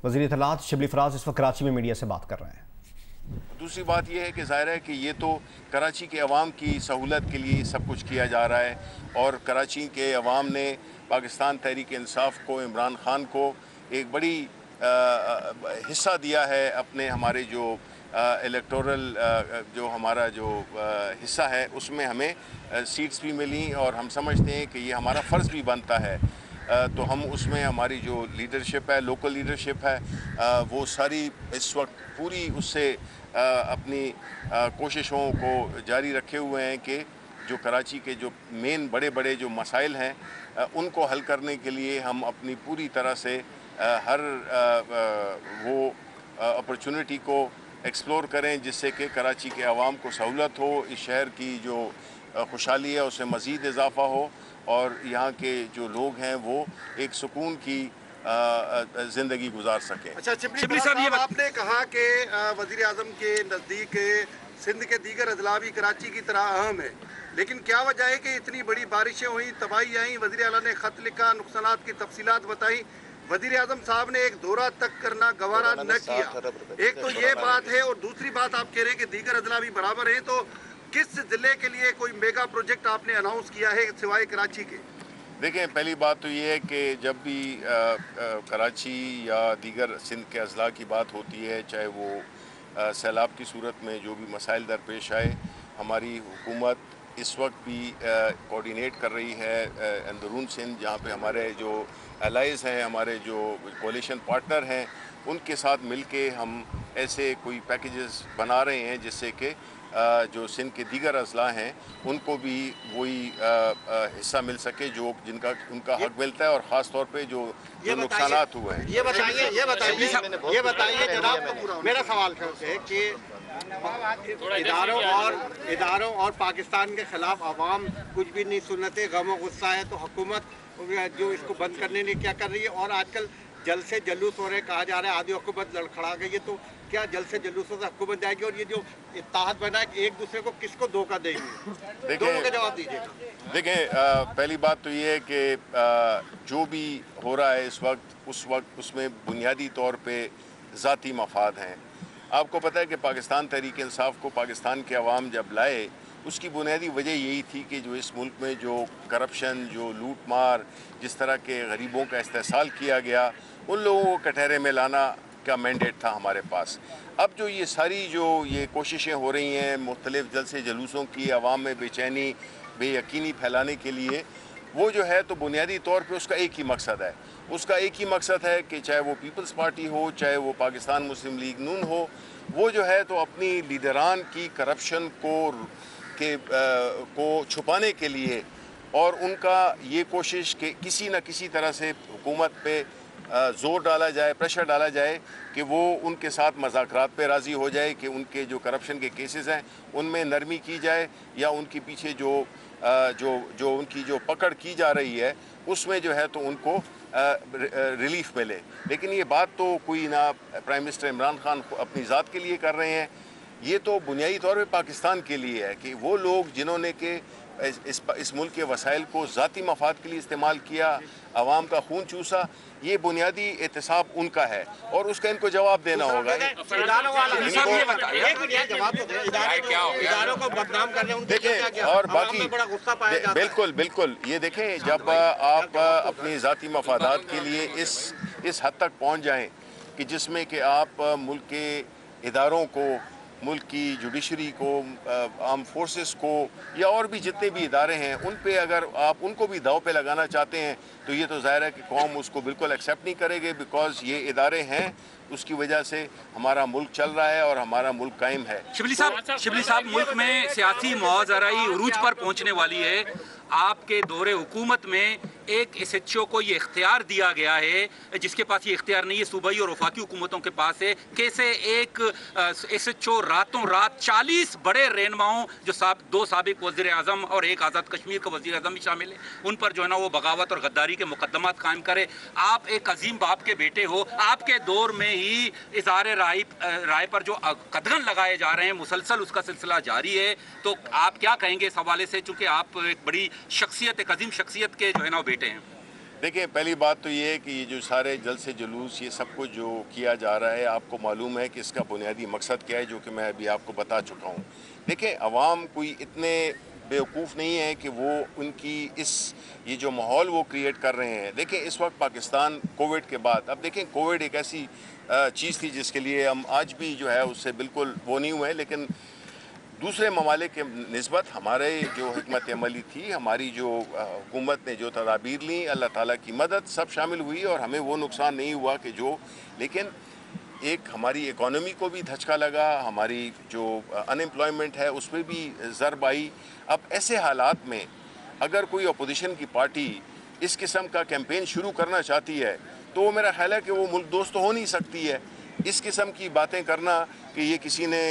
वज़ीर इत्तलात शिबली फराज इस वक्त कराची में मीडिया से बात कर रहे हैं। दूसरी बात यह है कि ज़ाहिर है कि ये तो कराची के अवाम की सहूलत के लिए सब कुछ किया जा रहा है और कराची के अवाम ने पाकिस्तान तहरीक इंसाफ को, इमरान ख़ान को एक बड़ी हिस्सा दिया है अपने हमारे जो इलेक्टोरल जो हमारा जो हिस्सा है उसमें हमें सीट्स भी मिली और हम समझते हैं कि ये हमारा फ़र्ज़ भी बनता है। तो हम उसमें हमारी जो लीडरशिप है, लोकल लीडरशिप है, वो सारी इस वक्त पूरी उससे अपनी कोशिशों को जारी रखे हुए हैं कि जो कराची के जो मेन बड़े बड़े जो मसाइल हैं उनको हल करने के लिए हम अपनी पूरी तरह से हर वो अपॉर्चुनिटी को एक्सप्लोर करें जिससे कि कराची के अवाम को सहूलत हो, इस शहर की जो खुशहाली है उसमें मज़ीद इजाफ़ा हो और यहाँ के जो लोग हैं वो एक सुकून की ज़िंदगी गुजार सकें। अच्छा शिबली साहब, ये आपने कहा कि वज़ीर आज़म के नज़दीक सिंध के दीगर अजला भी कराची की तरह अहम है, लेकिन क्या वजह है कि इतनी बड़ी बारिशें हुई, तबाही आई, वज़ीर आला ने ख़त लिखा, नुकसानात की तफसीलात बताई, वज़ीर आज़म साहब ने एक दौरा तक करना गवारा न किया। एक तो ये बात है और दूसरी बात आप कह रहे हैं कि दीगर अजला भी बराबर हैं, तो किस ज़िले के लिए कोई मेगा प्रोजेक्ट आपने अनाउंस किया है सिवाय कराची के? देखें, पहली बात तो ये है कि जब भी कराची या दीगर सिंध के अजला की बात होती है, चाहे वो सैलाब की सूरत में जो भी मसाइल दरपेश आए, हमारी हुकूमत इस वक्त भी कोऑर्डिनेट कर रही है अंदरून सिंध, जहाँ पे हमारे जो एलाइज़ हैं, हमारे जो कोलिशन पार्टनर हैं, उनके साथ मिलके हम ऐसे कोई पैकेजेस बना रहे हैं जिससे कि जो सिंध के दीगर अजला हैं उनको भी वही हिस्सा मिल सके जो जिनका उनका हक मिलता है और ख़ास तौर पे जो नुकसानात हुए हैं। ये बताइए जनाब, मेरा सवाल है कि इदारों और पाकिस्तान के खिलाफ अवाम कुछ भी नहीं सुनते, गम और गुस्सा है, तो हुकूमत जो इसको बंद करने लिए क्या कर रही है? और आजकल जल्द से जलूस हो रहे, कहा जा रहा है आधी हुकूमत लड़खड़ा गई है, तो क्या जल्द से जलूसों से हुकूमत जाएगी? और ये जो इत्तेहाद बना है एक दूसरे को किसको धोखा देंगे? दोनों का जवाब दीजिएगा। देखें, पहली बात तो ये है कि जो भी हो रहा है इस वक्त उसमें बुनियादी तौर पे ज़ाती मफाद हैं। आपको पता है कि पाकिस्तान तहरीक इंसाफ को पाकिस्तान के अवाम जब लाए, उसकी बुनियादी वजह यही थी कि जो इस मुल्क में जो करप्शन, जो लूट मार, जिस तरह के गरीबों का इस्तेसाल किया गया, उन लोगों को कटहरे में लाना का मैंडेट था हमारे पास। अब जो ये सारी जो ये कोशिशें हो रही हैं मुख्तलिफ जलसे जलूसों की, अवाम में बेचैनी बेयकीनी फैलाने के लिए, वो जो है तो बुनियादी तौर पे उसका एक ही मकसद है। उसका एक ही मकसद है कि चाहे वो पीपल्स पार्टी हो, चाहे वो पाकिस्तान मुस्लिम लीग नून हो, वो जो है तो अपनी लीडरान की करप्शन को छुपाने के लिए और उनका ये कोशिश कि किसी न किसी तरह से हुकूमत पे ज़ोर डाला जाए, प्रेशर डाला जाए कि वो उनके साथ मज़ाकरात पे राज़ी हो जाए कि उनके जो करप्शन के केसेस हैं उनमें नरमी की जाए या उनके पीछे जो उनकी जो पकड़ की जा रही है उसमें जो है तो उनको रिलीफ मिले। लेकिन ये बात तो कोई ना प्राइम मिनिस्टर इमरान ख़ान अपनी ज़ात के लिए कर रहे हैं, ये तो बुनियादी तौर पे पाकिस्तान के लिए है कि वो लोग जिन्होंने के इस मुल्क के वसाइल को ज़ाती मफाद के लिए इस्तेमाल किया, अवाम का खून चूसा, ये बुनियादी एहतसाब उनका है और उसका इनको जवाब देना होगा। देखें, और बाकी बिल्कुल ये देखें, जब आप अपनी ज़ाती मफादात के लिए इस हद तक पहुँच जाएँ कि जिसमें कि आप मुल्क के इदारों को, मुल्क की जुडिशरी को, आर्म फोर्सेस को या और भी जितने भी इदारे हैं उन पे अगर आप उनको भी दाव पे लगाना चाहते हैं तो ये तो ज़ाहिर है कि कौम उसको बिल्कुल एक्सेप्ट नहीं करेगी, बिकॉज ये इदारे हैं, उसकी वजह से हमारा मुल्क चल रहा है और हमारा मुल्क कायम है। शिबली साहब, मुल्क में सियासी मुआज़राई उरूज पर पहुँचने वाली है। आपके दौरे हुकूमत में एक SHO को ये इख्तियार दिया गया है जिसके पास ये इख्तियार नहीं है, सूबाई और वफाकी हुकूमतों के पास है। कैसे एक SHO रातों रात 40 बड़े रहनुमाओं, जो दो साबिक वज़ीर आज़म और एक आज़ाद कश्मीर का वज़ीर आज़म भी शामिल है, उन पर जो है ना वो बगावत और गद्दारी के मुकदमात कायम करे। आप एक अजीम बाप के बेटे हो, आपके दौर में ही इज़हार राय पर जो कदगन लगाए जा रहे हैं, मुसलसल उसका सिलसिला जारी है। तो आप क्या कहेंगे इस हवाले से, चूँकि आप एक बड़ी शख्सियत, एक अजीम शख्सियत के जो है ना बेटे हैं? देखिए, पहली बात तो ये है कि ये जो सारे जल्द से जुलूस ये सब कुछ जो किया जा रहा है, आपको मालूम है कि इसका बुनियादी मकसद क्या है, जो कि मैं अभी आपको बता चुका हूँ। देखिए, अवाम कोई इतने बेवकूफ़ नहीं है कि वो उनकी ये जो माहौल वो क्रिएट कर रहे हैं। देखिए, इस वक्त पाकिस्तान कोविड के बाद, अब देखें कोविड एक ऐसी चीज़ थी जिसके लिए हम आज भी जो है उससे बिल्कुल वो नहीं हुए, लेकिन दूसरे ममालिक के निस्बत हमारे जो हिकमत अमली थी, हमारी जो हुकूमत ने जो तदाबीर ली, अल्लाह ताला की मदद सब शामिल हुई और हमें वो नुकसान नहीं हुआ कि जो, लेकिन एक हमारी इकॉनमी को भी धचका लगा, हमारी जो अनएम्प्लॉयमेंट है उस पर भी ज़रब आई। अब ऐसे हालात में अगर कोई अपोजिशन की पार्टी इस किस्म का कैंपेन शुरू करना चाहती है तो मेरा ख्याल है कि वो मुल्क दोस्त तो हो नहीं सकती है। इस किस्म की बातें करना कि ये किसी ने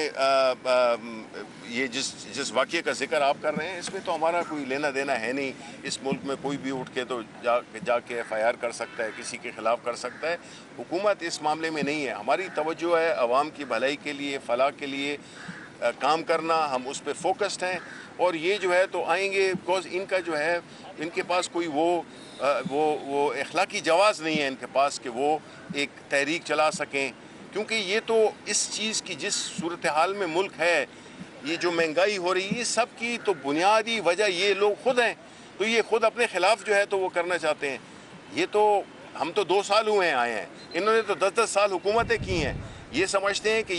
ये जिस वाक़े का जिक्र आप कर रहे हैं, इसमें तो हमारा कोई लेना देना है नहीं। इस मुल्क में कोई भी उठ के तो जाके FIR कर सकता है, किसी के ख़िलाफ़ कर सकता है। हुकूमत इस मामले में नहीं है। हमारी तवज्जो है आवाम की भलाई के लिए, फलाह के लिए काम करना, हम उस पर फोकस्ड हैं। और ये जो है तो आएंगे, बिकॉज इनका जो है, इनके पास कोई वो अखलाकी जवाज़ नहीं है इनके पास कि वो एक तहरीक चला सकें, क्योंकि ये तो इस चीज़ की जिस सूरत हाल में मुल्क है, ये जो महंगाई हो रही है, सब की तो बुनियादी वजह ये लोग खुद हैं। तो ये खुद अपने ख़िलाफ़ जो है तो वो करना चाहते हैं। ये तो हम तो 2 साल हुए हैं आए हैं, इन्होंने तो 10-10 साल हुकूमतें की हैं। ये समझते हैं कि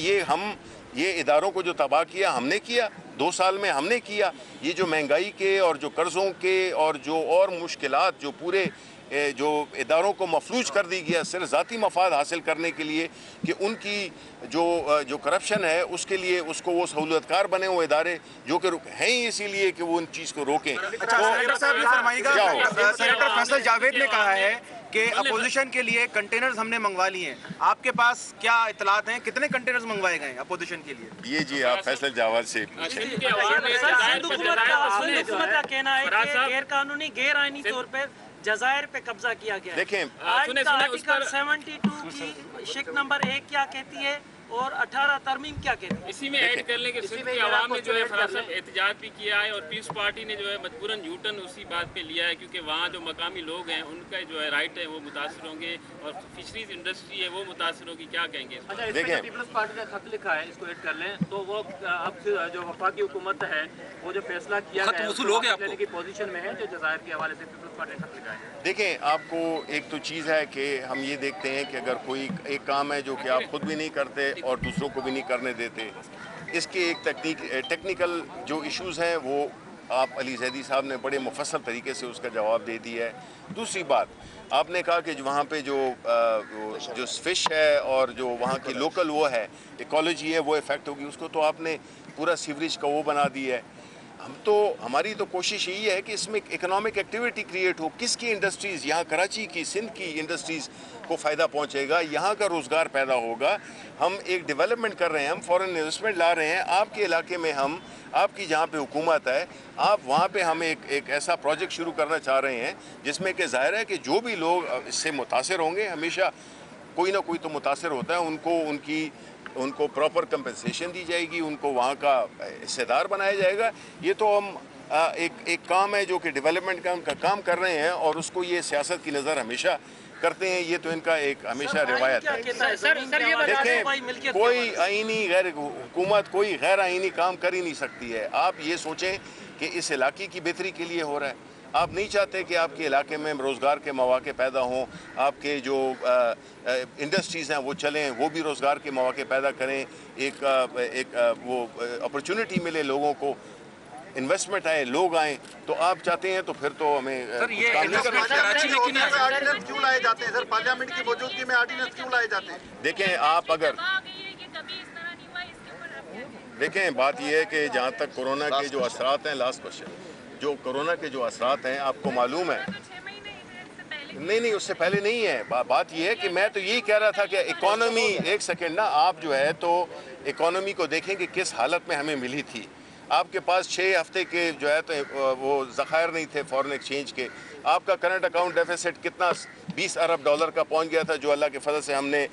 ये इदारों को जो तबाह किया हमने किया, 2 साल में हमने किया। ये जो महंगाई के और जो कर्ज़ों के और जो और मुश्किलात जो पूरे जो इदारों को मफलूज कर दी गया सिर्फ ज़ाती मफाद हासिल करने के लिए कि उनकी जो करप्शन है उसके लिए उसको वो सहूलतकार बने हुए इदारे जो कि हैं ही इसीलिए कि वो उन चीज़ को रोकें। अच्छा, सेनेटर साहब ये फरमाइएगा, सेनेटर फैसल जावेद ने कहा है कि अपोजिशन के लिए कंटेनर्स हमने मंगवा लिए हैं। आपके पास क्या इतलात हैं, कितने कंटेनर्स मंगवाए गए अपोजिशन के लिए? ये जी आप फैसल जावेद से हुकूमत का कहना है कि गैर कानूनी गैर आईनी तौर पर जज़ायर पे कब्जा किया गया। देखें, आर्टिकल 72 की शिक नंबर 1 क्या कहती है और 18 तरमीम क्या कहती है? इसी में ऐड कर लें कि सिंध की आवाम ने जो है फरासत एहतजाज भी किया है और पीस पार्टी ने जो है मजबूरन यूटर्न उसी बात पे लिया है, क्योंकि वहाँ जो मकामी लोग हैं उनका जो है राइट है वो मुतासर होंगे और फिशरीज इंडस्ट्री है वो मुतासर होगी। क्या कहेंगे? अच्छा, देखिए पीपल्स पार्टी ने खत लिखा है, इसको ऐड कर लें तो वो अब जो वफाकी हुकूमत है वो जो फैसला किया है की पोजीशन में है जो जज़ायर के हवाले से पीपल्स पार्टी ने खत लिखा है। देखें, आपको एक तो चीज़ है कि हम ये देखते हैं कि अगर कोई एक काम है जो कि आप खुद भी नहीं करते और दूसरों को भी नहीं करने देते, इसके एक टेक्निकल जो इश्यूज़ हैं वो आप अली जैदी साहब ने बड़े मुफस्सल तरीके से उसका जवाब दे दिया है। दूसरी बात, आपने कहा कि वहाँ पे जो फिश है और जो वहाँ की लोकल वो है इकोलॉजी है वो इफ़ेक्ट होगी, उसको तो आपने पूरा सीवरेज का वो बना दिया है। हमारी तो कोशिश यही है कि इसमें इकोनॉमिक एक्टिविटी क्रिएट हो। किसकी इंडस्ट्रीज़, यहाँ कराची की, सिंध की इंडस्ट्रीज़ को फ़ायदा पहुँचेगा, यहाँ का रोज़गार पैदा होगा। हम एक डेवलपमेंट कर रहे हैं, हम फॉरेन इन्वेस्टमेंट ला रहे हैं आपके इलाके में। हम आपकी जहाँ पे हुकूमत है, आप वहाँ पे हम एक ऐसा प्रोजेक्ट शुरू करना चाह रहे हैं जिसमें कि ज़ाहिर है कि जो भी लोग इससे मुतासिर होंगे, हमेशा कोई ना कोई तो मुतासिर होता है, उनको प्रॉपर कंपनसेशन दी जाएगी, उनको वहाँ का हिस्सेदार बनाया जाएगा। ये तो हम एक काम है जो कि डेवलपमेंट का उनका काम कर रहे हैं और उसको ये सियासत की नज़र हमेशा करते हैं। ये तो इनका एक हमेशा रिवायत है। देखें, कोई आईनी हुकूमत कोई गैर आईनी काम कर ही नहीं सकती है। आप ये सोचें कि इस इलाके की बेहतरी के लिए हो रहा है। आप नहीं चाहते कि आपके इलाके में रोज़गार के मौके पैदा हों, आपके जो इंडस्ट्रीज़ हैं वो चलें, वो भी रोज़गार के मौके पैदा करें, एक वो अपॉर्चुनिटी मिले लोगों को, इन्वेस्टमेंट आए, लोग आए। तो आप चाहते हैं तो फिर तो हमें सर ये आर्डिनेंस क्यों लाए जाते हैं? सर पार्लियामेंट की मौजूदगी में आर्डिनेंस क्यों लाए जाते हैं? देखें, आप अगर देखें, बात यह है कि जहाँ तक कोरोना के जो असरात हैं, लास्ट क्वेश्चन, जो कोरोना के जो असरात हैं आपको मालूम है, नहीं उससे पहले नहीं है। बात यह है कि मैं तो यही कह रहा था कि इकोनॉमी, एक सेकेंड ना, आप जो है तो इकोनॉमी को देखें कि किस हालत में हमें मिली थी। आपके पास 6 हफ्ते के जो है तो वो ज़खायर नहीं थे फॉरेन एक्सचेंज के। आपका करंट अकाउंट डेफिसिट कितना $20 अरब का पहुंच गया था, जो अल्लाह के फजल से हमने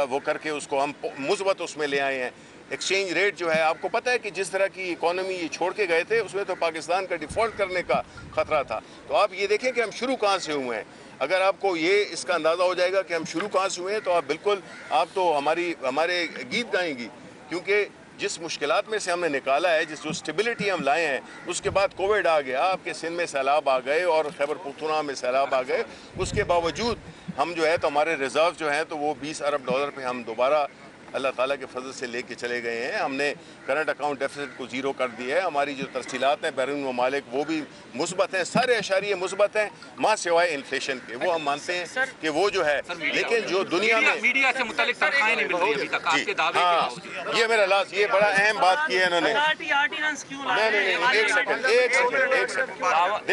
वो करके उसको हम मुस्बत उसमें ले आए हैं। एक्सचेंज रेट जो है, आपको पता है कि जिस तरह की इकोनॉमी ये छोड़ के गए थे उसमें तो पाकिस्तान का डिफ़ॉल्ट करने का ख़तरा था। तो आप ये देखें कि हम शुरू कहाँ से हुए हैं। अगर आपको ये इसका अंदाज़ा हो जाएगा कि हम शुरू कहाँ से हुए हैं, तो आप बिल्कुल आप तो हमारे गीत गाएंगी, क्योंकि जिस मुश्किलात में से हमने निकाला है, जो स्टेबिलिटी हम लाए हैं, उसके बाद कोविड आ गया, आपके सिंध में सैलाब आ गए और खैबर पख्तूनख्वा में सैलाब आ गए। उसके बावजूद हम जो है तो हमारे रिजर्व जो हैं तो वो $20 अरब पे हम दोबारा अल्लाह ताला के फजल से लेके चले गए हैं। हमने करंट अकाउंट डेफिसिट को ज़ीरो कर दिया है। हमारी जो तरसीलात हैं बैरून ममालिक वो भी मुस्बत हैं, सारे अशारिये मुस्बत हैं, माँ सिवाय इन्फ्लेशन के। वो हम मानते हैं कि वो जो है, लेकिन जो दुनिया में मीडिया से मुतालिक तनख्वाहें नहीं मिल रही अभी तक आपके दावे के बावजूद। ये मेरा लास्ट, ये बड़ा अहम बात की है इन्होंने।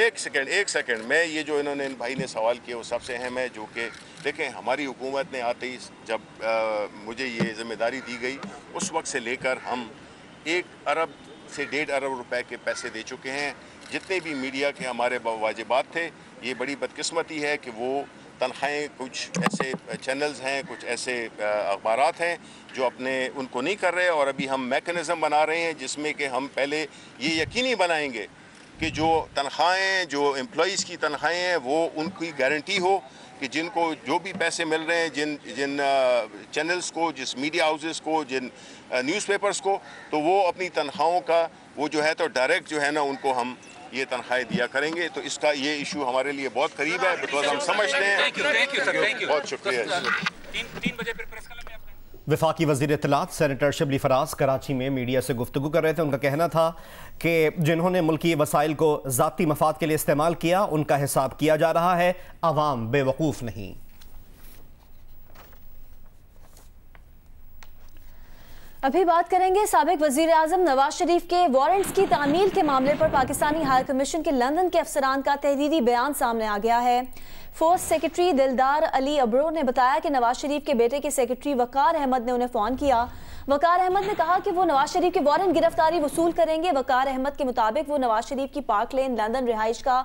एक सेकंड मैं ये जो इन्होंने इन भाई ने सवाल किया वो सबसे अहम है, जो कि देखें हमारी हुकूमत ने आते ही जब मुझे ये जिम्मेदारी दी गई उस वक्त से लेकर हम 1 अरब से 1.5 अरब रुपए के पैसे दे चुके हैं। जितने भी मीडिया के हमारे वाजिबात थे, ये बड़ी बदकिस्मती है कि वो तनख्वाहें कुछ ऐसे चैनल्स हैं, कुछ ऐसे अखबारात हैं जो अपने उनको नहीं कर रहे, और अभी हम मैकेनिज़्म बना रहे हैं जिसमें कि हम पहले ये यकीनी बनाएंगे कि जो तनख्वाहें, जो एम्प्लॉइज़ की तनख्वाहें हैं, वो उनकी गारंटी हो कि जिनको जो भी पैसे मिल रहे हैं, जिन चैनल्स को, जिस मीडिया हाउसेस को, जिन न्यूज़पेपर्स को, तो वो अपनी तनख्वाहों का वो जो है तो डायरेक्ट जो है ना उनको हम ये तनख्वाहें दिया करेंगे। तो इसका ये इशू हमारे लिए बहुत करीब है, बिकॉज हम समझते हैं। बहुत शुक्रिया। 3 बजे फिर प्रेस क्लब में वफाकी वज़ीर इत्तलात सेनेटर शिबली फराज कराची में मीडिया से गुफ्तगू कर रहे थे। उनका कहना था कि जिन्होंने मुल्की वसाइल को ज़ाती मफाद के लिए इस्तेमाल किया उनका हिसाब किया जा रहा है, अवाम बेवकूफ़ नहीं। अभी बात करेंगे साबिक वज़ीर आज़म नवाज शरीफ के वारंट्स की तामील के मामले पर पाकिस्तानी हाई कमीशन के लंदन के अफसरान का तहरीरी बयान सामने आ गया है। फोर्स सेक्रेटरी दिलदार अली अब्रो ने बताया कि नवाज शरीफ के बेटे के सेक्रेटरी वकार अहमद ने उन्हें फ़ोन किया। वकार अहमद ने कहा कि वो नवाज शरीफ के वारंट गिरफ्तारी वसूल करेंगे। वकार अहमद के मुताबिक वो नवाज शरीफ की पार्क लेन लंदन रिहाइश का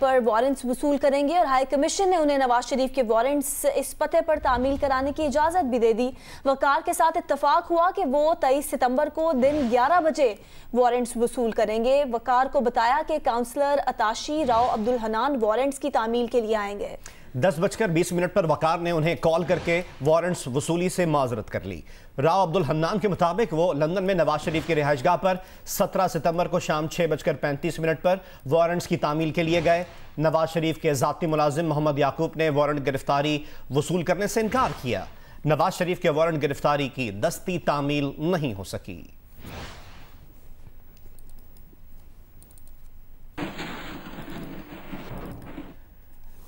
पर वारंट्स वसूल करेंगे और हाई कमीशन ने उन्हें नवाज शरीफ के वारंट्स इस पते पर तामील कराने की इजाज़त भी दे दी। वकार के साथ इत्तफाक हुआ कि वो 23 सितंबर को दिन 11 बजे वारंट्स वसूल करेंगे। वकार को बताया कि counsellor attaché Rao Abdul Hanan warrants की तामील के लिए आएंगे। 10:20 पर वकार ने उन्हें कॉल करके वारंट्स वसूली से माजरत कर ली। राव अब्दुल हन्नान के मुताबिक वो लंदन में नवाज शरीफ की रिहाइशगाह पर 17 सितंबर को शाम 6:35 पर वारंट्स की तामील के लिए गए। नवाज शरीफ के ज़ाती मुलाजिम मोहम्मद याकूब ने वारंट गिरफ्तारी वसूल करने से इनकार किया। नवाज शरीफ के वारंट गिरफ्तारी की दस्ती तामील नहीं हो सकी।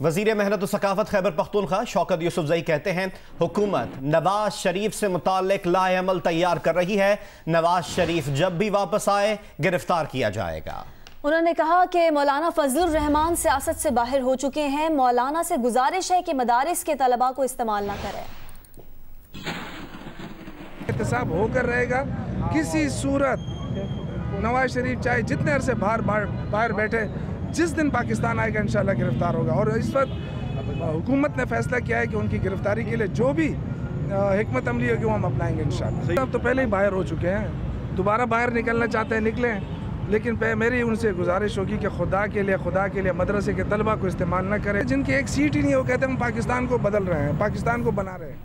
वज़ीर मेहनत और सकाफत खैबर पख्तूनख्वा शौकत यूसुफजई कहते हैं हुकूमत नवाज शरीफ से मुताल्लिक लाएअमल तैयार कर रही है। नवाज शरीफ जब भी वापस आए गिरफ्तार किया जाएगा। उन्होंने कहा कि मौलाना फजलुर रहमान सियासत से बाहर हो चुके हैं। मौलाना से गुजारिश है कि मदारिस के तलबा को इस्तेमाल न करें। एहतसाब होकर रहेगा। किसी सूरत नवाज शरीफ चाहे जितने अरसे बाहर बैठे, जिस दिन पाकिस्तान आएगा इंशाल्लाह गिरफ्तार होगा। और इस वक्त हुकूमत ने फैसला किया है कि उनकी गिरफ्तारी के लिए जो भी हिकमत अमली होगी वो हम अपनाएंगे इंशाल्लाह। अब तो पहले ही बाहर हो चुके हैं, दोबारा बाहर निकलना चाहते हैं निकलें, लेकिन मेरी उनसे गुजारिश होगी कि खुदा के लिए मदरसे के तलबा को इस्तेमाल न करें। जिनकी एक सीट ही नहीं, वो कहते हैं हम पाकिस्तान को बदल रहे हैं, पाकिस्तान को बना रहे हैं।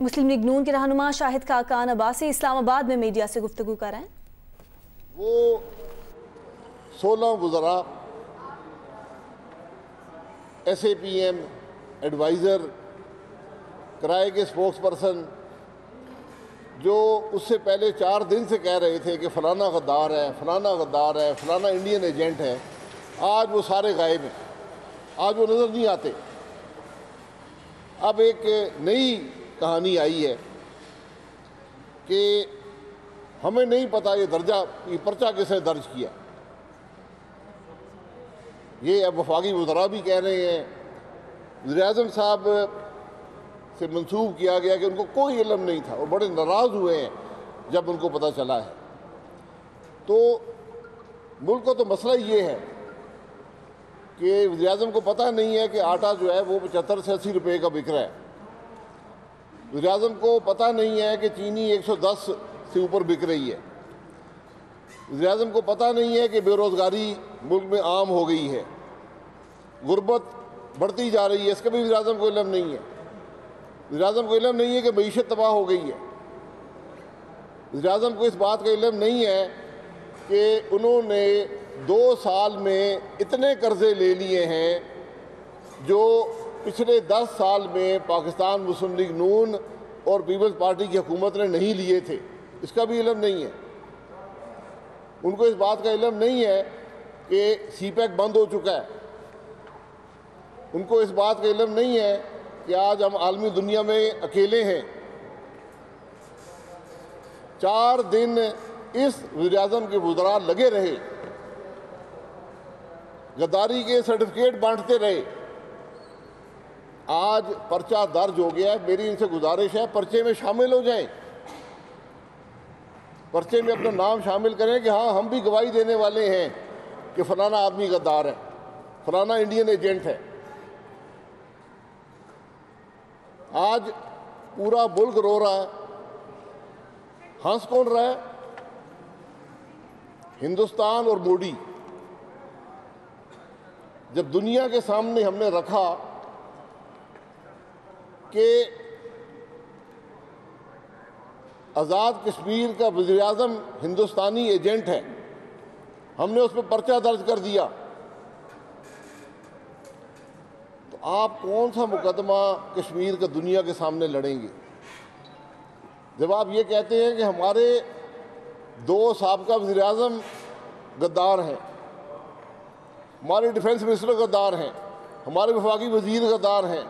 मुस्लिम लीग नून के रहनुमा शाहिद खाकान अब्बासी इस्लामाबाद में मीडिया से गुफ्तगू कर रहे हैं। वो 16 वज़रा, SAPM एडवाइज़र, किराए के स्पोक्स पर्सन जो उससे पहले 4 दिन से कह रहे थे कि फ़लाना गद्दार है, फ़लाना गद्दार है, फ़लाना इंडियन एजेंट है, आज वो सारे गायब हैं, आज वो नज़र नहीं आते। अब एक नई कहानी आई है कि हमें नहीं पता ये पर्चा किसने दर्ज किया। ये अब वफाकी वज़रा भी कह रहे हैं। वज़ीर-ए-आज़म साहब से मंसूब किया गया कि उनको कोई इल्म नहीं था, वो बड़े नाराज़ हुए हैं जब उनको पता चला है। तो मुल्क का तो मसला ये है कि वज़ीर-ए-आज़म को पता नहीं है कि आटा जो है वो 75 से 80 रुपये का बिक रहा है। वज़ीर-ए-आज़म को पता नहीं है कि चीनी 110 से ऊपर बिक रही है। वज़ीर-ए-आज़म को पता नहीं है कि बेरोज़गारी मुल्क में आम हो गई है। गुर्बत बढ़ती जा रही है, इसका भी वज़ीर आज़म को इल्म नहीं है। वज़ीर आज़म को इल्म नहीं है कि मईशत तबाह हो गई है। वज़ीर आज़म को इस बात का इल्म नहीं है कि उन्होंने 2 साल में इतने कर्ज़े ले लिए हैं जो पिछले 10 साल में पाकिस्तान मुस्लिम लीग नून और पीपल्स पार्टी की हुकूमत ने नहीं लिए थे। इसका भी इल्म नहीं है। उनको इस बात का इल्म नहीं है कि सीपैक बंद हो चुका है। उनको इस बात का इल्म नहीं है कि आज हम आलमी दुनिया में अकेले हैं। 4 दिन इस वज़ीर-ए-आज़म के वज़रा लगे रहे, गद्दारी के सर्टिफिकेट बांटते रहे। आज पर्चा दर्ज हो गया है। मेरी इनसे गुजारिश है, पर्चे में शामिल हो जाएं, पर्चे में अपना नाम शामिल करें कि हाँ, हम भी गवाही देने वाले हैं कि फलाना आदमी गद्दार है, फलाना इंडियन एजेंट है। आज पूरा मुल्क रो रहा है। हंस कौन रहा है? हिंदुस्तान और मोदी। जब दुनिया के सामने हमने रखा कि आज़ाद कश्मीर का वज़ीर-ए-आज़म हिंदुस्तानी एजेंट है, हमने उस पर पर्चा दर्ज कर दिया, तो आप कौन सा मुकदमा कश्मीर का दुनिया के सामने लड़ेंगे? जब आप ये कहते हैं कि हमारे 2 साबका वज़ीर-ए-आज़म गद्दार हैं, हमारे डिफेंस मिनिस्टर गद्दार हैं, हमारे वफाकी वज़ीर गद्दार हैं,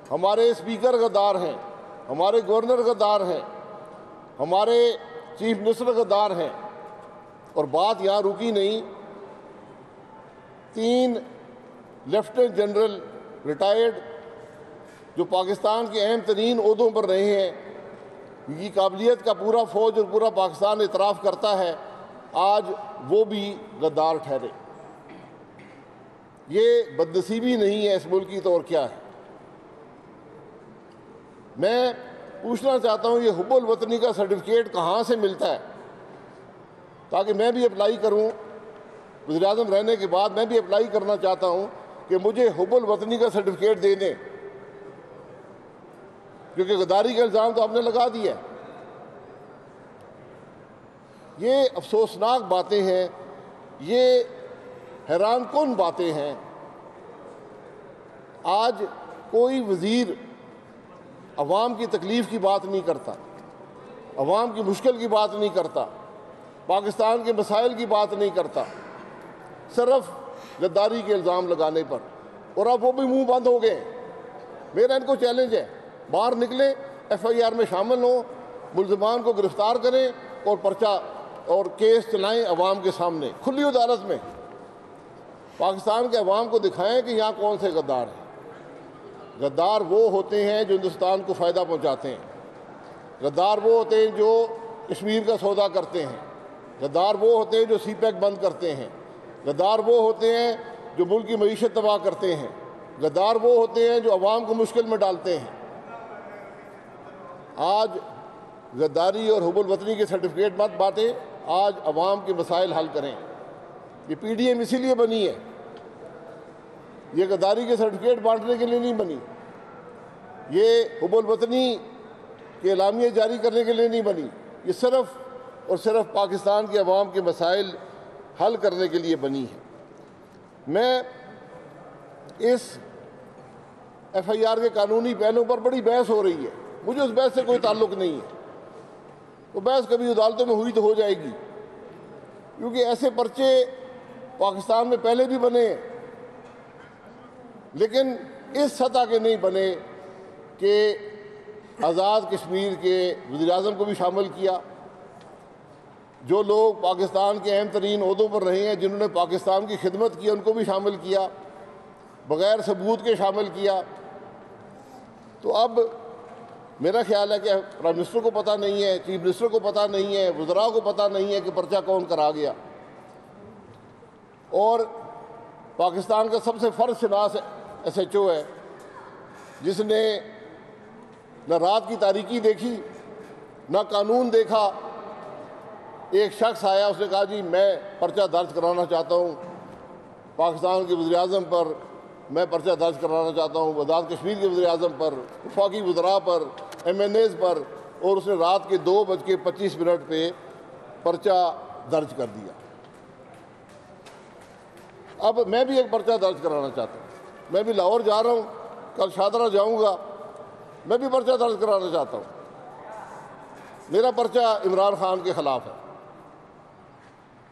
हमारे स्पीकर गद्दार हैं, हमारे गवर्नर गद्दार हैं, हमारे चीफ मिनिस्टर गद्दार हैं, और बात यहाँ रुकी नहीं। 3 लेफ्टिनेंट जनरल रिटायर्ड जो पाकिस्तान के अहम तरीन ओहदों पर रहे हैं, इनकी काबिलियत का पूरा फ़ौज और पूरा पाकिस्तान इतराफ़ करता है, आज वो भी गद्दार ठहरे। ये बदनसीबी नहीं है इस मुल्क की, तो और क्या है? मैं पूछना चाहता हूँ, ये हुब्बुल वतनी का सर्टिफिकेट कहाँ से मिलता है, ताकि मैं भी अप्लाई करूँ। वज़ीर-ए-आज़म रहने के बाद मैं भी अप्लाई करना चाहता हूँ कि मुझे हुब्बुल वतनी का सर्टिफिकेट दे दें, क्योंकि गद्दारी का इल्ज़ाम तो आपने लगा दिया। ये अफसोसनाक बातें हैं, ये हैरानकुन बातें हैं। आज कोई वज़ीर अवाम की तकलीफ़ की बात नहीं करता, अवाम की मुश्किल की बात नहीं करता, पाकिस्तान के मसाइल की बात नहीं करता, सिर्फ गद्दारी के इल्ज़ाम लगाने पर। और अब वो भी मुंह बंद हो गए। मेरा इनको चैलेंज है, बाहर निकलें, FIR में शामिल हों, मुल्ज़िमान को गिरफ्तार करें और पर्चा और केस चलाएं अवाम के सामने खुली अदालत में। पाकिस्तान के अवाम को दिखाएं कि यहाँ कौन से गद्दार हैं। गद्दार वो होते हैं जो हिंदुस्तान को फ़ायदा पहुँचाते हैं। गद्दार वो होते हैं जो कश्मीर का सौदा करते हैं। गद्दार वो होते हैं जो सीपैक बंद करते हैं। गद्दार वो होते हैं जो मुल्क की मईशत तबाह करते हैं। गद्दार वो होते हैं जो अवाम को मुश्किल में डालते हैं। आज गद्दारी और हुब्बुल वतनी के सर्टिफिकेट मत बांटें, आज अवाम के मसाइल हल करें। ये PDM इसीलिए बनी है, ये गद्दारी के सर्टिफिकेट बांटने के लिए नहीं बनी, ये हुब्बुल वतनी के एलामिया जारी करने के लिए नहीं बनी। ये सिर्फ़ और सिर्फ पाकिस्तान के अवाम के मसाइल हल करने के लिए बनी है। मैं इस FIR के कानूनी पहलुओं पर बड़ी बहस हो रही है, मुझे उस बहस से कोई ताल्लुक़ नहीं है। वो बहस कभी अदालतों में हुई तो हो जाएगी, क्योंकि ऐसे पर्चे पाकिस्तान में पहले भी बने, लेकिन इस सतह के नहीं बने कि आज़ाद कश्मीर के वज़ीर-ए-आज़म को भी शामिल किया। जो लोग पाकिस्तान के अहम तरीन ओहदों पर रहे हैं, जिन्होंने पाकिस्तान की खिदमत की, उनको भी शामिल किया, बग़ैर सबूत के शामिल किया। तो अब मेरा ख्याल है कि प्राइम मिनिस्टर को पता नहीं है, चीफ मिनिस्टर को पता नहीं है, वज़रा को पता नहीं है कि पर्चा कौन करा गया। और पाकिस्तान का सबसे फ़र्ज़शनास SHO है, जिसने न रात की तारीकी देखी, न कानून देखा। एक शख्स आया, उसने कहा जी मैं पर्चा दर्ज कराना चाहता हूँ, पाकिस्तान के वज़ीर-ए-आज़म पर मैं पर्चा दर्ज कराना चाहता हूँ, आज़ाद कश्मीर के वज़ीर-ए-आज़म पर, वफाकी वज़रा पर, MNAs पर, और उसने रात के 2:25 पे पर्चा दर्ज कर दिया। अब मैं भी एक पर्चा दर्ज कराना चाहता हूँ। मैं भी लाहौर जा रहा हूँ, कल शादरा जाऊँगा, मैं भी पर्चा दर्ज कराना चाहता हूँ। मेरा पर्चा इमरान खान के ख़िलाफ़ है,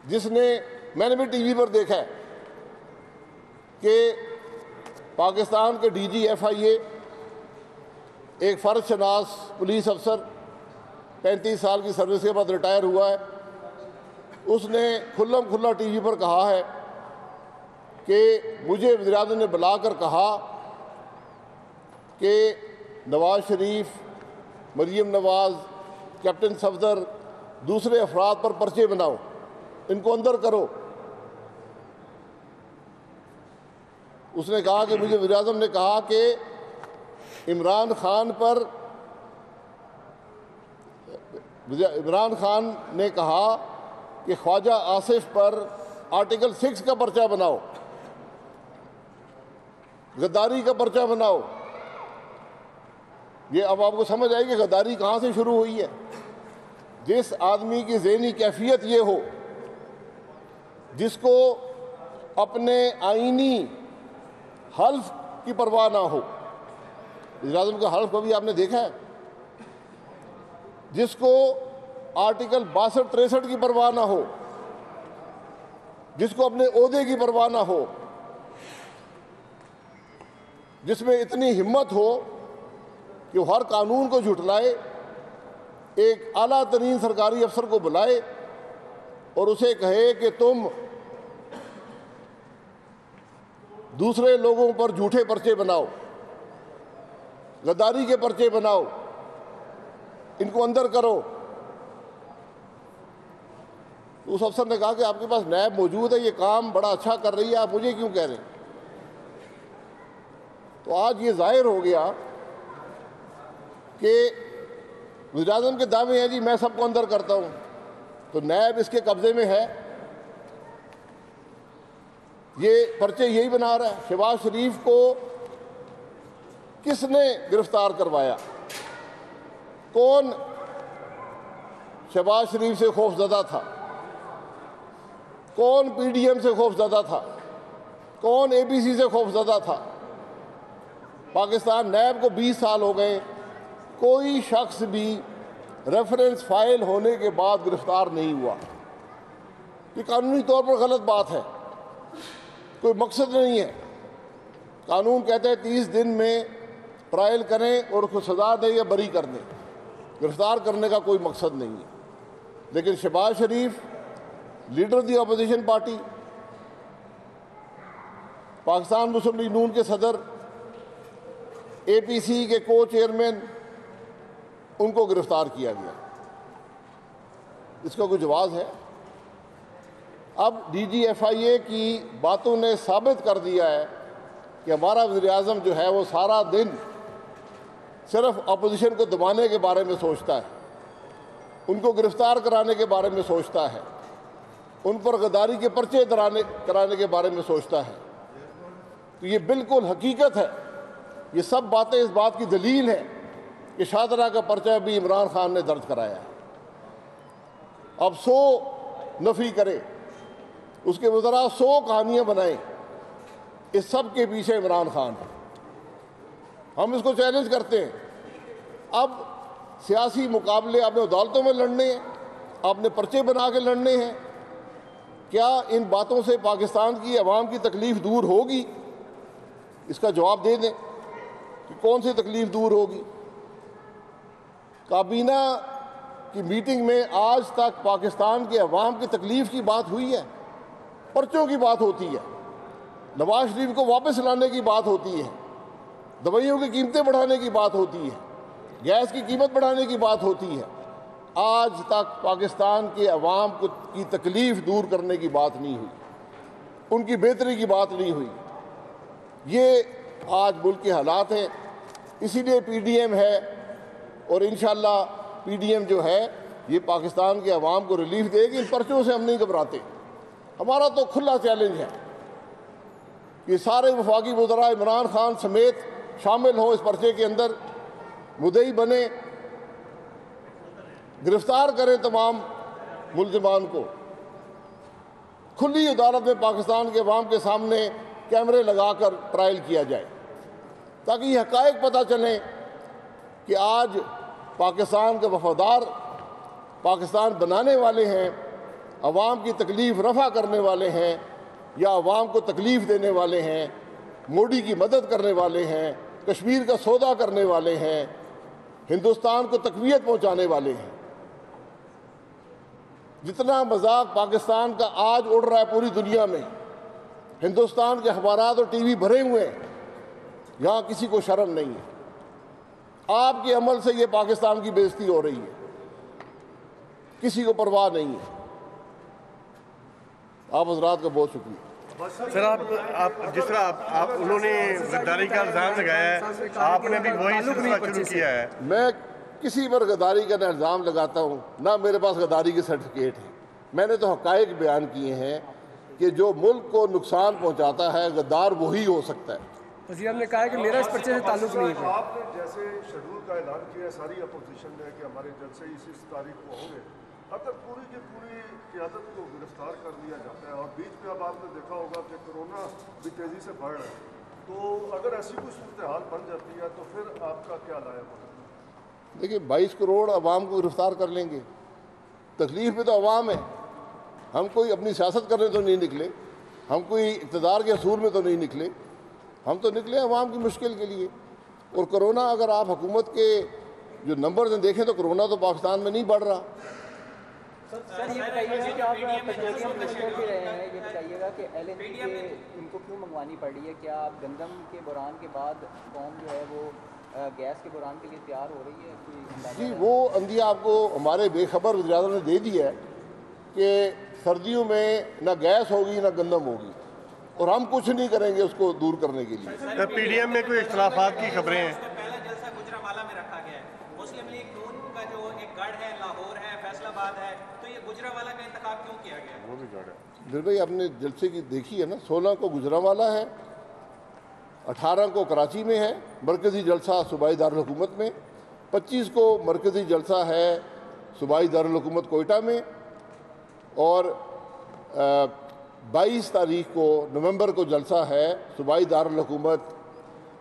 जिसने, मैंने भी टीवी पर देखा है कि पाकिस्तान के DG FIA एक फ़र्ज़शनास पुलिस अफसर 35 साल की सर्विस के बाद रिटायर हुआ है, उसने खुल्लम खुल्ला टीवी पर कहा है कि मुझे वज़ीर-ए-आज़म ने बुलाकर कहा कि नवाज़ शरीफ, मरीम नवाज़, कैप्टन सफदर, दूसरे अफराद पर पर्चे बनाओ, इनको अंदर करो। उसने कहा कि मुझे वज़ीर-ए-आज़म ने कहा कि इमरान खान ने कहा कि ख्वाजा आसिफ पर आर्टिकल 6 का पर्चा बनाओ, गद्दारी का पर्चा बनाओ। ये अब आपको समझ आएगी गद्दारी कहाँ से शुरू हुई है। जिस आदमी की ज़हनी कैफियत ये हो, जिसको अपने आईनी हल्फ की परवाह ना हो, वज़ीर-ए-आज़म का हल्फ कभी आपने देखा है? जिसको आर्टिकल 62-63 की परवाह ना हो, जिसको अपने ओहदे की परवाह ना हो, जिसमें इतनी हिम्मत हो कि वो हर कानून को झुटलाए, एक आला तरीन सरकारी अफसर को बुलाए और उसे कहे कि तुम दूसरे लोगों पर झूठे पर्चे बनाओ, गद्दारी के पर्चे बनाओ, इनको अंदर करो। उस अफसर ने कहा कि आपके पास नैब मौजूद है, ये काम बड़ा अच्छा कर रही है, आप मुझे क्यों कह रहे हैं? तो आज ये जाहिर हो गया कि वज़ीर-ए-आज़म के दावे हैं जी मैं सबको अंदर करता हूँ, तो नैब इसके कब्जे में है, ये पर्चे यही बना रहा है। शहबाज शरीफ को किसने गिरफ्तार करवाया? कौन शहबाज शरीफ से खौफजदा था? कौन PDM से खौफजदा था? कौन ABC से खौफजदा था? पाकिस्तान नैब को 20 साल हो गए, कोई शख्स भी रेफरेंस फाइल होने के बाद गिरफ्तार नहीं हुआ। ये कानूनी तौर पर गलत बात है, कोई मकसद नहीं है। कानून कहते हैं 30 दिन में ट्रायल करें और उसको सज़ा दें या बरी कर दें, गिरफ्तार करने का कोई मकसद नहीं है। लेकिन Shehbaz Sharif, leader the opposition party, Pakistan Muslim League Noon के सदर, APC के को चेयरमैन, उनको गिरफ्तार किया गया। इसका कोई जवाब है? अब DG FIA की बातों ने साबित कर दिया है कि हमारा वज़ीर-ए-आज़म जो है वो सारा दिन सिर्फ अपोजिशन को दबाने के बारे में सोचता है, उनको गिरफ्तार कराने के बारे में सोचता है, उन पर गद्दारी के पर्चे कराने के बारे में सोचता है। तो ये बिल्कुल हकीकत है। ये सब बातें इस बात की दलील है कि शादरा का पर्चा भी इमरान खान ने दर्ज कराया है। अब 100 नफ़ी करे, उसके वज़रा 100 कहानियाँ बनाएं, इस सब के पीछे इमरान खान है। हम इसको चैलेंज करते हैं। अब सियासी मुकाबले आपने अदालतों में लड़ने हैं, आपने पर्चे बना के लड़ने हैं। क्या इन बातों से पाकिस्तान की अवाम की तकलीफ़ दूर होगी? इसका जवाब दे दें कि कौन सी तकलीफ़ दूर होगी। काबीना की मीटिंग में आज तक पाकिस्तान के अवाम की तकलीफ़ की बात हुई है? पर्चों की बात होती है, नवाज शरीफ को वापस लाने की बात होती है, दवाइयों की कीमतें बढ़ाने की बात होती है, गैस की कीमत बढ़ाने की बात होती है। आज तक पाकिस्तान के अवाम को की तकलीफ़ दूर करने की बात नहीं हुई, उनकी बेहतरी की बात नहीं हुई। ये आज मुल्क के हालात हैं, इसीलिए PDM है और इंशाअल्लाह PDM जो है ये पाकिस्तान के अवाम को रिलीफ देगी। इन पर्चों से हम नहीं घबराते। हमारा तो खुला चैलेंज है कि सारे वफाकी वज़रा इमरान खान समेत शामिल हों इस पर्चे के अंदर, मुद्दई बने, गिरफ्तार करें तमाम मुल्ज़िमान को, खुली अदालत में पाकिस्तान के अवाम के सामने कैमरे लगाकर ट्रायल किया जाए, ताकि ये हक़ाइक़ पता चलें कि आज पाकिस्तान के वफादार पाकिस्तान बनाने वाले हैं, अवाम की तकलीफ़ रफ़ा करने वाले हैं या अवाम को तकलीफ़ देने वाले हैं, मोदी की मदद करने वाले हैं, कश्मीर का सौदा करने वाले हैं, हिंदुस्तान को तक़वियत पहुँचाने वाले हैं। जितना मजाक पाकिस्तान का आज उड़ रहा है पूरी दुनिया में, हिंदुस्तान के अखबारात और टीवी भरे हुए हैं, यहाँ किसी को शर्म नहीं है। आपके अमल से ये पाकिस्तान की बेइज्जती हो रही है, किसी को परवाह नहीं है। आप हज़रात का बहुत शुक्रिया। सर आप जिस तरह आप उन्होंने गद्दारी का इल्ज़ाम लगाया है, आपने भी वही सिलसिला शुरू किया है। मैं किसी पर गद्दारी का न इल्ज़ाम लगाता हूँ, ना मेरे पास गद्दारी के सर्टिफिकेट हैं। मैंने तो हक़ाइक़ बयान किए हैं कि जो मुल्क को नुकसान पहुँचाता है गद्दार वही हो सकता है। वज़ीर ने कहा है कि मेरा इस पर्चे से ताल्लुक़ नहीं है। आपने जैसे शेड्यूल का ऐलान किया, सारी अपोजिशन ने कि हमारे जलसे इस तारीख को होंगे, अगर पूरी की पूरी क़यादत को गिरफ्तार कर लिया जाता है और बीच में अब आपने देखा होगा कि कोरोना भी तेज़ी से बढ़ रहा है, तो अगर ऐसी कोई सूरत हाल बन जाती है तो फिर आपका क्या लाया होगा? देखिए 22 करोड़ अवाम को गिरफ्तार कर लेंगे, तकलीफ में तो अवाम है। हम कोई अपनी सियासत करने तो नहीं निकले, हम कोई इक़्तिदार के असूल में तो नहीं निकले, हम तो निकले अवाम की मुश्किल के लिए। और कोरोना, अगर आप हुकूमत के जो नंबर देखें तो कोरोना तो पाकिस्तान में नहीं बढ़ रहा। सर ये बताइए कि आप पेट्रोलियम मिनिस्टर भी रहे हैं, ये बताइएगा कि LNG के इनको क्यों मंगवानी पड़ रही है? क्या आप गंदम के बुरान के बाद कौम जो है वो गैस के बुरान के लिए तैयार हो रही है? जी, वो अंदिया आपको हमारे बेखबर वज़ीर-ए-आज़म ने दे दी है कि सर्दियों में ना गैस होगी ना गंदम होगी, और हम कुछ नहीं करेंगे उसको दूर करने के लिए। PDM में कोई इख्तलाफात की खबरें हैं? पहला जलसा गुजरावाला में रखा गया है। मुस्लिम लीग नून का जो एक गढ़ है, लाहौर है, फैसलाबाद है, तो ये गुजरावाला का इंतखाब क्यों किया गया? वो भी गढ़ है। दिल भाई, आपने जलसे की देखी है ना, 16 को गुजरावाला है, 18 को कराची में है मरकज़ी जलसा सूबाई दारुल हुकूमत में, 25 को मरकज़ी जलसा है सूबाई दारुल हुकूमत कोयटा में, और 22 तारीख को नवंबर को जलसा है सूबाई दारुल हुकूमत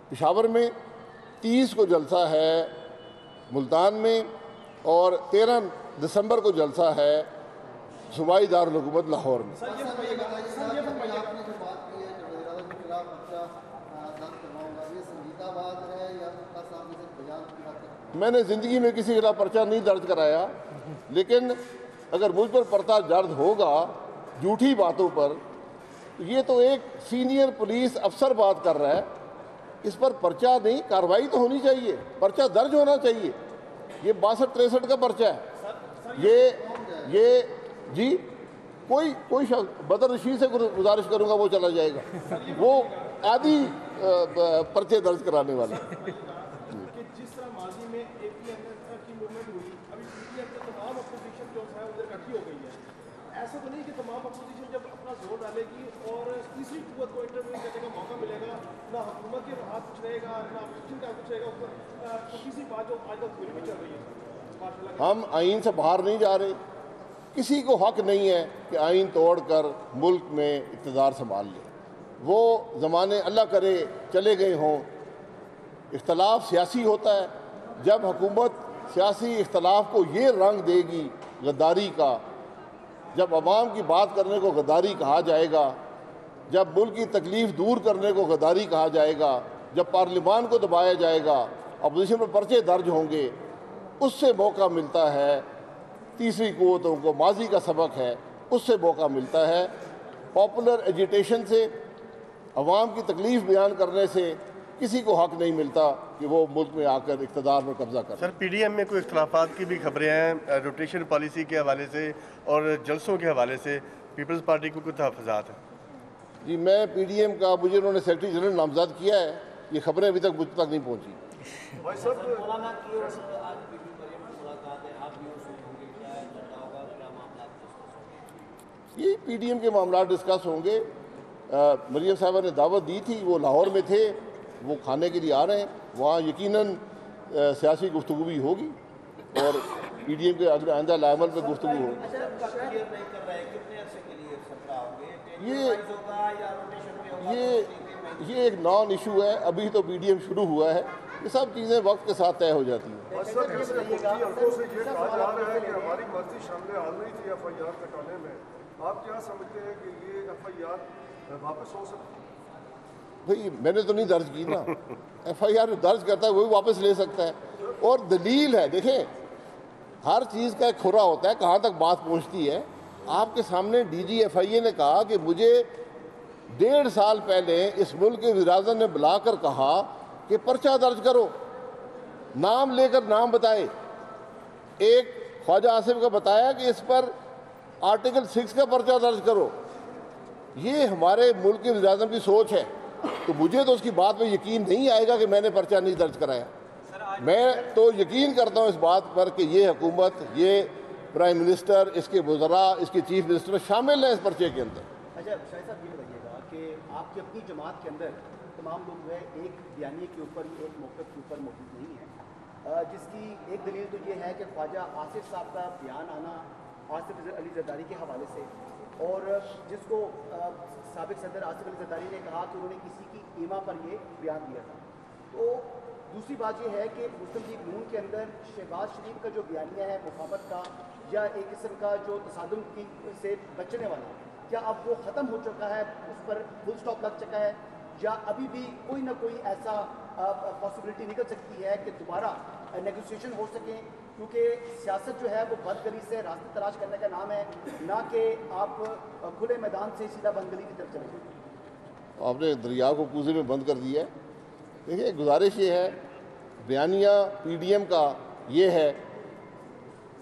पेशावर में, 30 को जलसा है मुल्तान में, और 13 दिसंबर को जलसा है सूबाई दारुल हुकूमत लाहौर में। मैंने ज़िंदगी में किसी के खिलाफ पर्चा नहीं दर्ज कराया, लेकिन अगर मुझ पर पर्चा दर्ज होगा झूठी बातों पर, तो ये तो एक सीनियर पुलिस अफसर बात कर रहा है, इस पर पर्चा नहीं, कार्रवाई तो होनी चाहिए, पर्चा दर्ज होना चाहिए। ये 62-63 का पर्चा है। ये जी कोई बदर रशीद से गुजारिश करूंगा, वो चला जाएगा, वो आदि पर्चे दर्ज कराने वाले। जिस तरह माजी में APMF की मूवमेंट हुई, अभी PDM के तमाम अपोजिशन जो है उधर इकट्ठी हो गई है। ऐसा तो नहीं कि तमाम अपोजिशन जब अपना जोर डालेगी और तीसरी कुव्वत को इंटरव्यू करने का मौका मिलेगा, ना हुकूमत के हाथ कुछ रहेगा ना अपोजिशन का कुछ रहेगा, ऊपर किसी बात जो आजकल पूरी भी चल रही है। हम आइन से बाहर नहीं जा रहे, किसी को हक नहीं है कि आइन तोड़कर मुल्क में इक़्तिदार संभाल ले। वो ज़माने अल्लाह करे चले गए हों। इख्तलाफ सियासी होता है, जब हुकूमत सियासी इख्तलाफ को ये रंग देगी गद्दारी का, जब अवाम की बात करने को गद्दारी कहा जाएगा, जब मुल्क की तकलीफ़ दूर करने को गद्दारी कहा जाएगा, जब पार्लिमान को दबाया जाएगा, अपोजिशन पर पर्चे दर्ज होंगे, उससे मौका मिलता है तीसरी कुव्वतों को, माजी का सबक है, उससे मौका मिलता है। पॉपुलर एजिटेशन से, अवाम की तकलीफ़ बयान करने से किसी को हक नहीं मिलता कि वो मुल्क में आकर इक़्तिदार पर कब्जा करे। सर PDM में कोई इख्तलाफात की भी खबरें हैं, रोटेशन पॉलिसी के हवाले से और जलसों के हवाले से पीपल्स पार्टी को कुछ तहफ़्फ़ुज़ात हैं? जी, मैं PDM का, मुझे उन्होंने सेक्रेटरी जनरल नामज़द किया है, ये खबरें अभी तक मुझ तक नहीं पहुँची। ये PDM के मामला डिस्कस होंगे। मरियम साहबा ने दावत दी थी, वो लाहौर में थे, वो खाने के लिए आ रहे हैं। वहाँ यकीनन सियासी गुफ्तगू भी होगी और PDM के अगले आइंदा लामल पर गुफ्तगू होगी। ये एक नॉन इशू है, अभी तो PDM शुरू हुआ है, ये सब चीज़ें वक्त के साथ तय हो जाती हैं। आप क्या समझते हैं कि ये FIR वापस हो सकती है? भाई मैंने तो नहीं दर्ज की ना, FIR दर्ज करता है वही वापस ले सकता है। और दलील है, देखें हर चीज़ का एक खुरा होता है, कहाँ तक बात पहुँचती है। आपके सामने DG FIA ने कहा कि मुझे 1.5 साल पहले इस मुल्क के वज़ीर-ए-आज़म ने बुलाकर कहा कि पर्चा दर्ज करो, नाम लेकर नाम बताए। एक ख्वाजा आसिफ का बताया कि इस पर आर्टिकल 6 का पर्चा दर्ज करो। ये हमारे मुल्क के वज़ीर-ए-आज़म की सोच है, तो मुझे तो उसकी बात में यकीन नहीं आएगा कि मैंने पर्चा नहीं दर्ज कराया। मैं तो यकीन करता हूँ इस बात पर कि ये हुकूमत, ये प्राइम मिनिस्टर, इसके वज़रा, इसके चीफ मिनिस्टर शामिल हैं इस पर्चे के अंदर। अच्छा शाहिद साहब, ये बताइएगा कि आपकी अपनी जमात के अंदर तमाम लोग जो है एक बयानी के ऊपर, एक मौक़िफ़ के ऊपर मौजूद नहीं है, जिसकी एक दलील तो ये है कि ख्वाजा आसिफ साहब का बयान आना आसिफ अली ज़रदारी के हवाले से, और जिसको साबिक़ सदर आसिफ अली ज़रदारी ने कहा कि उन्होंने किसी की ईमा पर ये बयान दिया था। तो दूसरी बात यह है कि मुस्लिम लीग नून के अंदर शहबाज शरीफ का जो बयानिया है मुखाबत का या एक किस्म का जो तसादुम की से बचने वाला, क्या अब वो ख़त्म हो चुका है, उस पर फुल स्टॉप लग चुका है, या अभी भी कोई ना कोई ऐसा पॉसिबिलिटी निकल सकती है कि दोबारा नेगोशिएशन हो सके? क्योंकि सियासत जो है वो बदगली से रास्ते तलाश करने का नाम है, ना कि आप खुले मैदान से सीधा बंदगली की तरफ चले जाए। आपने दरिया को कूजे में बंद कर दिया है। देखिए गुजारिश ये है, बयानिया PDM का ये है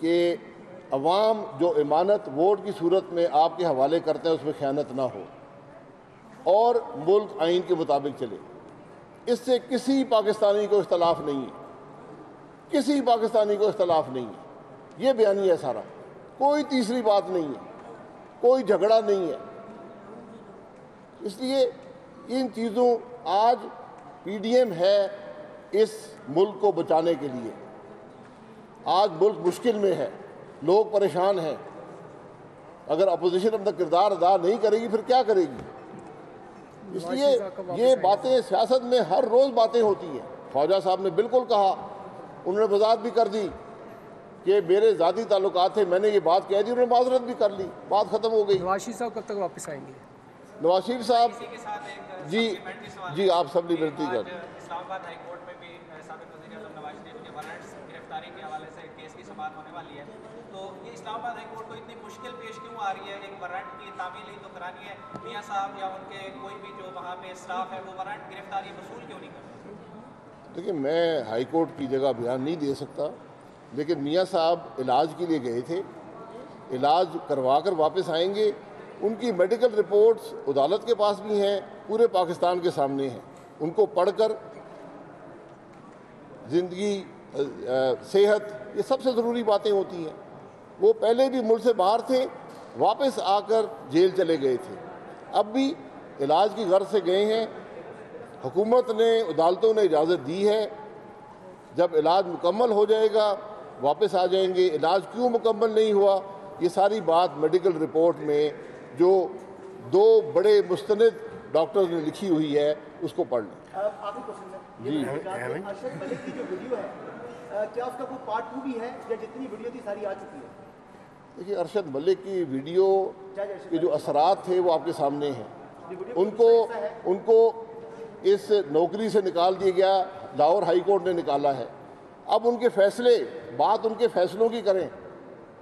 कि अवाम जो इमानत वोट की सूरत में आपके हवाले करते हैं उसमें ख़यानत ना हो और मुल्क आइन के मुताबिक चले। इससे किसी पाकिस्तानी को इख्तलाफ नहीं है, किसी पाकिस्तानी को इख्तलाफ नहीं है। ये बयानिया है सारा, कोई तीसरी बात नहीं है, कोई झगड़ा नहीं है। इसलिए इन चीज़ों, आज PDM है इस मुल्क को बचाने के लिए। आज मुल्क मुश्किल में है, लोग परेशान हैं। अगर अपोजिशन अपना किरदार अदा नहीं करेगी फिर क्या करेगी? इसलिए ये बातें सियासत में हर रोज़ बातें होती हैं। ख्वाजा साहब ने बिल्कुल कहा, उन्होंने वजाहत भी कर दी कि मेरे ज़ाती ताल्लुकात थे, मैंने ये बात कह दी, उन्होंने माजरत भी कर ली, बात ख़त्म हो गई। नवाज शरीफ साहब कब तक वापस आएंगे? नवाज शरीफ साहब जी आप सब लिबर्टी कर। इस्लामाबाद हाई कोर्ट में भी साबिक़ वज़ीर-ए-आज़म नवाज शरीफ के वारंट्स गिरफ्तारी के हवाले से केस की समाअत होने वाली है। तो ये इस्लामाबाद हाई कोर्ट को इतनी मुश्किल पेश क्यों आ रही है? एक वारंट की तामील ही तो करानी है, मियाँ साहब या उनके कोई भी जो वहाँ पे स्टाफ है वो वारंट गिरफ्तारी वसूल क्यों नहीं करते? देखिए मैं हाई कोर्ट की जगह बयान नहीं दे सकता, लेकिन मियाँ साहब इलाज के लिए गए थे, इलाज करवा कर वापस आएंगे। उनकी मेडिकल रिपोर्ट्स अदालत के पास भी हैं, पूरे पाकिस्तान के सामने हैं। उनको पढ़कर ज़िंदगी, सेहत, ये सबसे ज़रूरी बातें होती हैं। वो पहले भी मुल्क से बाहर थे, वापस आकर जेल चले गए थे, अब भी इलाज की गर्ज से गए हैं। हुकूमत ने, अदालतों ने इजाज़त दी है, जब इलाज मुकम्मल हो जाएगा वापस आ जाएंगे। इलाज क्यों मुकम्मल नहीं हुआ, ये सारी बात मेडिकल रिपोर्ट में जो 2 बड़े मुस्तनद डॉक्टर्स ने लिखी हुई है उसको पढ़ लें। जी अरशद मलिक की जो वीडियो है, क्या उसका कोई पार्ट 2 भी है या जितनी वीडियो थी सारी आ चुकी है? देखिए अरशद मलिक की वीडियो के जो असरात थे वो आपके सामने हैं। उनको इस नौकरी से निकाल दिया गया, लाहौर हाई कोर्ट ने निकाला है। अब उनके फैसले, बात उनके फैसलों की करें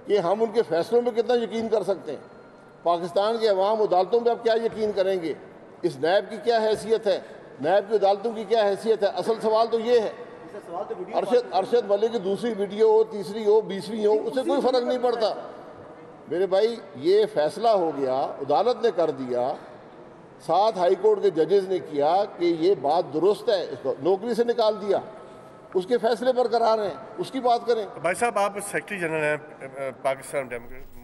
कि हम उनके फैसलों में कितना यकीन कर सकते हैं। पाकिस्तान के अवाम अदालतों पर अब क्या यकीन करेंगे? इस नैब की क्या हैसियत है, नैब की अदालतों की क्या हैसियत है? असल सवाल तो ये है। अरशद मलिक की दूसरी वीडियो हो, तीसरी हो, 20वीं हो, उससे कोई फ़र्क नहीं पड़ता मेरे भाई। ये फैसला हो गया, अदालत ने कर दिया, 7 हाई कोर्ट के जजेस ने किया कि ये बात दुरुस्त है, इसको नौकरी से निकाल दिया, उसके फैसले बरकरार हैं, उसकी बात करें। भाई साहब आप सेक्रेटरी जनरल हैं पाकिस्तान डेमोक्रेट